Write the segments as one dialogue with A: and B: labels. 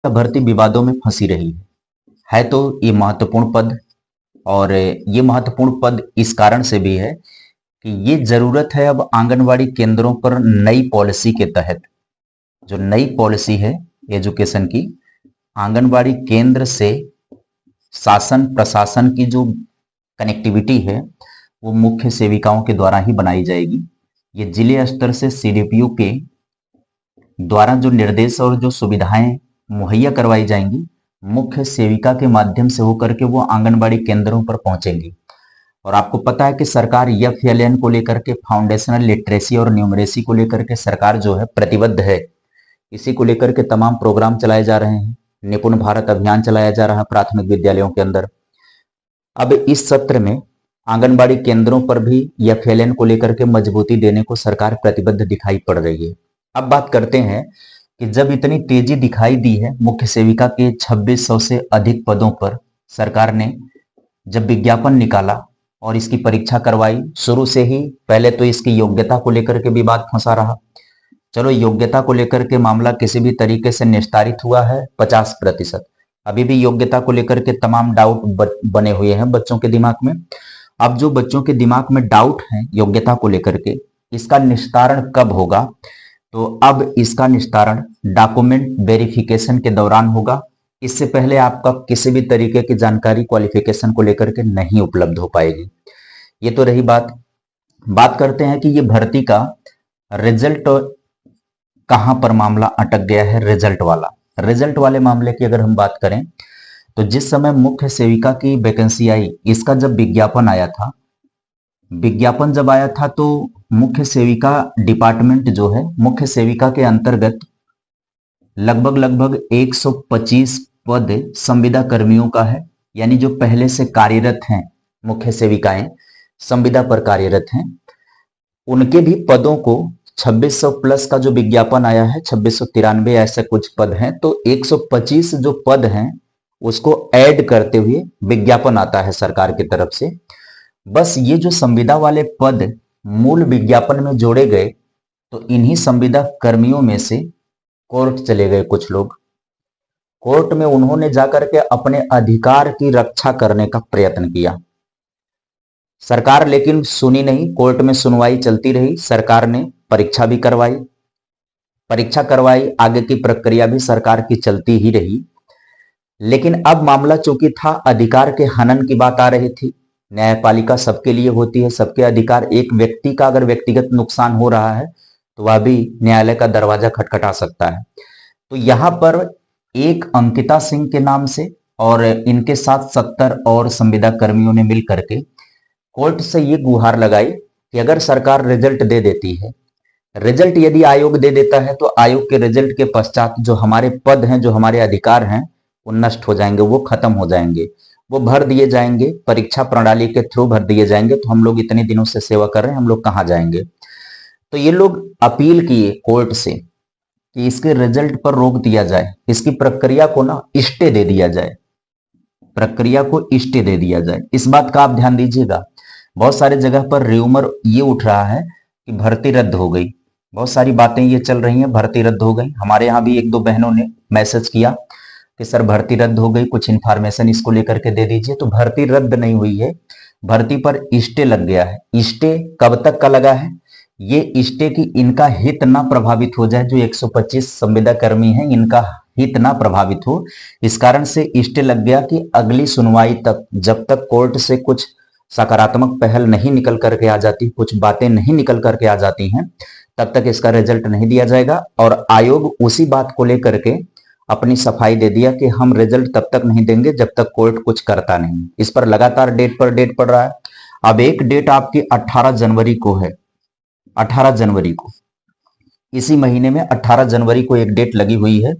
A: भर्ती विवादों में फंसी रही है तो ये महत्वपूर्ण पद। और ये महत्वपूर्ण पद इस कारण से भी है कि ये जरूरत है अब आंगनवाड़ी केंद्रों पर नई पॉलिसी के तहत। जो नई पॉलिसी है एजुकेशन की, आंगनवाड़ी केंद्र से शासन प्रशासन की जो कनेक्टिविटी है वो मुख्य सेविकाओं के द्वारा ही बनाई जाएगी। ये जिले स्तर से सीडीपीओ के द्वारा जो निर्देश और जो सुविधाएं मुहैया करवाई जाएंगी, मुख्य सेविका के माध्यम से होकर के वो आंगनबाड़ी केंद्रों पर पहुंचेंगी। और आपको पता है कि सरकार एफएलएन को लेकर के, फाउंडेशनल लिटरेसी और न्यूमरेसी को लेकर के सरकार जो है प्रतिबद्ध है। इसी को लेकर के तमाम प्रोग्राम चलाए जा रहे हैं। निपुण भारत अभियान चलाया जा रहा है प्राथमिक विद्यालयों के अंदर। अब इस सत्र में आंगनबाड़ी केंद्रों पर भी एफएलएन को लेकर के मजबूती देने को सरकार प्रतिबद्ध दिखाई पड़ रही है। अब बात करते हैं कि जब इतनी तेजी दिखाई दी है मुख्य सेविका के 2600 से अधिक पदों पर, सरकार ने जब विज्ञापन निकाला और इसकी परीक्षा करवाई, शुरू से ही पहले तो इसकी योग्यता को लेकर के विवाद फंसा रहा। चलो योग्यता को लेकर के मामला किसी भी तरीके से निस्तारित हुआ है 50%। अभी भी योग्यता को लेकर के तमाम डाउट बने हुए हैं बच्चों के दिमाग में। अब जो बच्चों के दिमाग में डाउट है योग्यता को लेकर के, इसका निस्तारण कब होगा? तो अब इसका निस्तारण डॉक्यूमेंट वेरिफिकेशन के दौरान होगा। इससे पहले आपका किसी भी तरीके की जानकारी क्वालिफिकेशन को लेकर के नहीं उपलब्ध हो पाएगी। ये तो रही बात करते हैं कि ये भर्ती का रिजल्ट कहां पर मामला अटक गया है। रिजल्ट वाले मामले की अगर हम बात करें तो जिस समय मुख्य सेविका की वैकेंसी आई, इसका जब विज्ञापन आया था, विज्ञापन जब आया था तो मुख्य सेविका डिपार्टमेंट जो है, मुख्य सेविका के अंतर्गत लगभग 125 पद संविदा कर्मियों का है। यानी जो पहले से कार्यरत हैं मुख्य सेविकाएं, संविदा पर कार्यरत हैं, उनके भी पदों को 2600 प्लस का जो विज्ञापन आया है, 2693 ऐसे कुछ पद हैं, तो 125 जो पद हैं उसको ऐड करते हुए विज्ञापन आता है सरकार की तरफ से। बस ये जो संविदा वाले पद मूल विज्ञापन में जोड़े गए, तो इन्हीं संविदा कर्मियों में से कोर्ट चले गए कुछ लोग। कोर्ट में उन्होंने जाकर के अपने अधिकार की रक्षा करने का प्रयत्न किया। सरकार लेकिन सुनी नहीं, कोर्ट में सुनवाई चलती रही। सरकार ने परीक्षा भी करवाई, आगे की प्रक्रिया भी सरकार की चलती ही रही। लेकिन अब मामला चूंकि था अधिकार के हनन की बात आ रही थी। न्यायपालिका सबके लिए होती है, सबके अधिकार। एक व्यक्ति का अगर व्यक्तिगत नुकसान हो रहा है तो वह भी न्यायालय का दरवाजा खटखटा सकता है। तो यहां पर एक अंकिता सिंह के नाम से और इनके साथ 70 और संविदा कर्मियों ने मिल करके कोर्ट से ये गुहार लगाई कि अगर सरकार रिजल्ट दे देती है, रिजल्ट यदि आयोग दे देता है, तो आयोग के रिजल्ट के पश्चात जो हमारे पद हैं, जो हमारे अधिकार हैं, वो नष्ट हो जाएंगे, वो खत्म हो जाएंगे, वो भर दिए जाएंगे, परीक्षा प्रणाली के थ्रू भर दिए जाएंगे। तो हम लोग इतने दिनों से सेवा कर रहे हैं, हम लोग कहाँ जाएंगे? तो ये लोग अपील किए कोर्ट से कि इसके रिजल्ट पर रोक दिया जाए, इसकी प्रक्रिया को ना स्टे दे दिया जाए, प्रक्रिया को स्टे दे दिया जाए। इस बात का आप ध्यान दीजिएगा। बहुत सारे जगह पर र्यूमर ये उठ रहा है कि भर्ती रद्द हो गई, बहुत सारी बातें ये चल रही हैं, भर्ती रद्द हो गई। हमारे यहाँ भी एक दो बहनों ने मैसेज किया कि सर भर्ती रद्द हो गई, कुछ इन्फॉर्मेशन इसको लेकर के दे दीजिए। तो भर्ती रद्द नहीं हुई है, भर्ती पर स्टे लग गया है। स्टे कब तक का लगा है? ये स्टे की इनका हित ना प्रभावित हो जाए, जो 125 संविदा कर्मी हैं इनका हित ना प्रभावित हो, इस कारण से स्टे लग गया कि अगली सुनवाई तक, जब तक कोर्ट से कुछ सकारात्मक पहल नहीं निकल करके आ जाती, कुछ बातें नहीं निकल करके आ जाती हैं, तब तक इसका रिजल्ट नहीं दिया जाएगा। और आयोग उसी बात को लेकर के अपनी सफाई दे दिया कि हम रिजल्ट तब तक नहीं देंगे जब तक कोर्ट कुछ करता नहीं। इस पर लगातार डेट पर डेट पड़ रहा है। अब एक डेट आपकी 18 जनवरी को है, 18 जनवरी को, इसी महीने में 18 जनवरी को एक डेट लगी हुई है।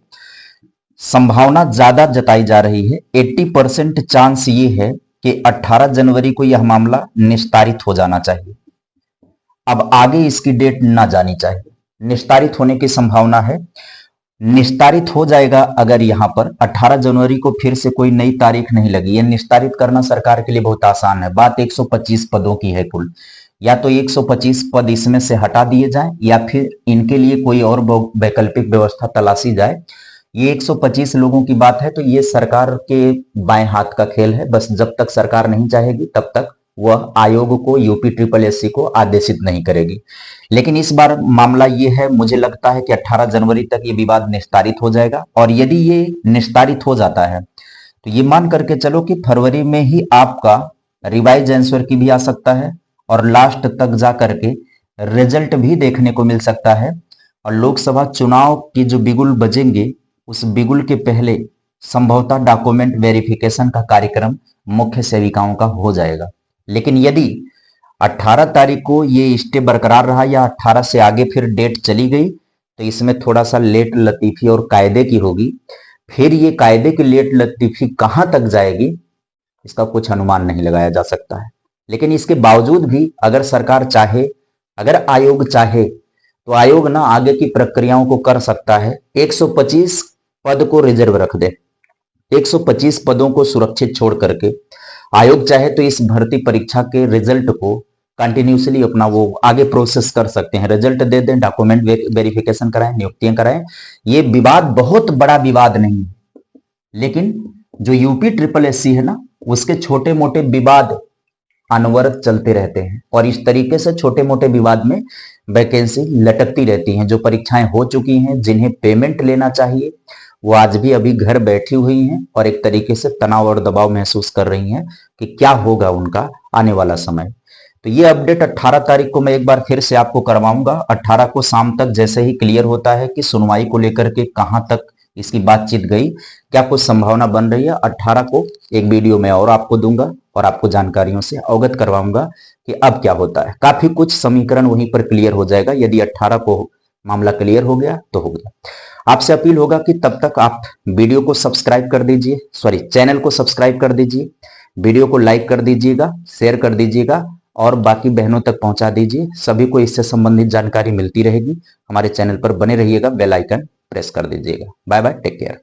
A: संभावना ज्यादा जताई जा रही है, 80% चांस ये है कि 18 जनवरी को यह मामला निस्तारित हो जाना चाहिए। अब आगे इसकी डेट ना जानी चाहिए, निस्तारित होने की संभावना है। निस्तारित हो जाएगा अगर यहां पर 18 जनवरी को फिर से कोई नई तारीख नहीं लगी। यह निस्तारित करना सरकार के लिए बहुत आसान है। बात 125 पदों की है कुल, या तो 125 पद इसमें से हटा दिए जाएं या फिर इनके लिए कोई और वैकल्पिक व्यवस्था तलाशी जाए। ये 125 लोगों की बात है, तो ये सरकार के बाएं हाथ का खेल है। बस जब तक सरकार नहीं चाहेगी तब तक वह आयोग को, यूपी ट्रिपल एससी को आदेशित नहीं करेगी। लेकिन इस बार मामला ये है, मुझे लगता है कि 18 जनवरी तक ये विवाद निस्तारित हो जाएगा। और यदि ये निस्तारित हो जाता है तो ये मान करके चलो कि फरवरी में ही आपका रिवाइज आंसर की भी आ सकता है और लास्ट तक जा करके रिजल्ट भी देखने को मिल सकता है। और लोकसभा चुनाव की जो बिगुल बजेंगे, उस बिगुल के पहले संभवतः डॉक्यूमेंट वेरिफिकेशन का कार्यक्रम मुख्य सेविकाओं का हो जाएगा। लेकिन यदि 18 तारीख को ये स्टे बरकरार रहा या 18 से आगे फिर डेट चली गई, तो इसमें थोड़ा सा लेट लतीफी और कायदे की होगी। फिर ये कायदे की लेट लतीफी कहां तक जाएगी, इसका कुछ अनुमान नहीं लगाया जा सकता है। लेकिन इसके बावजूद भी अगर सरकार चाहे, अगर आयोग चाहे, तो आयोग ना आगे की प्रक्रियाओं को कर सकता है। 125 पद को रिजर्व रख दे, 125 पदों को सुरक्षित छोड़ करके आयोग चाहे तो इस भर्ती परीक्षा के रिजल्ट को कंटिन्यूसली अपना वो आगे प्रोसेस कर सकते हैं। रिजल्ट दे दें, डॉक्यूमेंट वेरिफिकेशन कराएं, नियुक्तियां कराएं। ये विवाद बहुत बड़ा विवाद नहीं है, लेकिन जो यूपी ट्रिपल एससी है ना, उसके छोटे मोटे विवाद अनवरत चलते रहते हैं। और इस तरीके से छोटे मोटे विवाद में वैकेंसी लटकती रहती हैं। जो परीक्षाएं हो चुकी हैं, जिन्हें पेमेंट लेना चाहिए, वो आज भी अभी घर बैठी हुई हैं और एक तरीके से तनाव और दबाव महसूस कर रही हैं कि क्या होगा उनका आने वाला समय। तो ये अपडेट 18 तारीख को मैं एक बार फिर से आपको करवाऊंगा। 18 को शाम तक जैसे ही क्लियर होता है कि सुनवाई को लेकर के कहां तक इसकी बातचीत गई, क्या कुछ संभावना बन रही है, 18 को एक वीडियो में और आपको दूंगा और आपको जानकारियों से अवगत करवाऊंगा कि अब क्या होता है। काफी कुछ समीकरण वहीं पर क्लियर हो जाएगा। यदि 18 को मामला क्लियर हो गया तो हो गया। आपसे अपील होगा कि तब तक आप वीडियो को सब्सक्राइब कर दीजिए, सॉरी चैनल को सब्सक्राइब कर दीजिए, वीडियो को लाइक कर दीजिएगा, शेयर कर दीजिएगा और बाकी बहनों तक पहुंचा दीजिए। सभी को इससे संबंधित जानकारी मिलती रहेगी। हमारे चैनल पर बने रहिएगा, बेल आइकन प्रेस कर दीजिएगा। Bye bye, take care.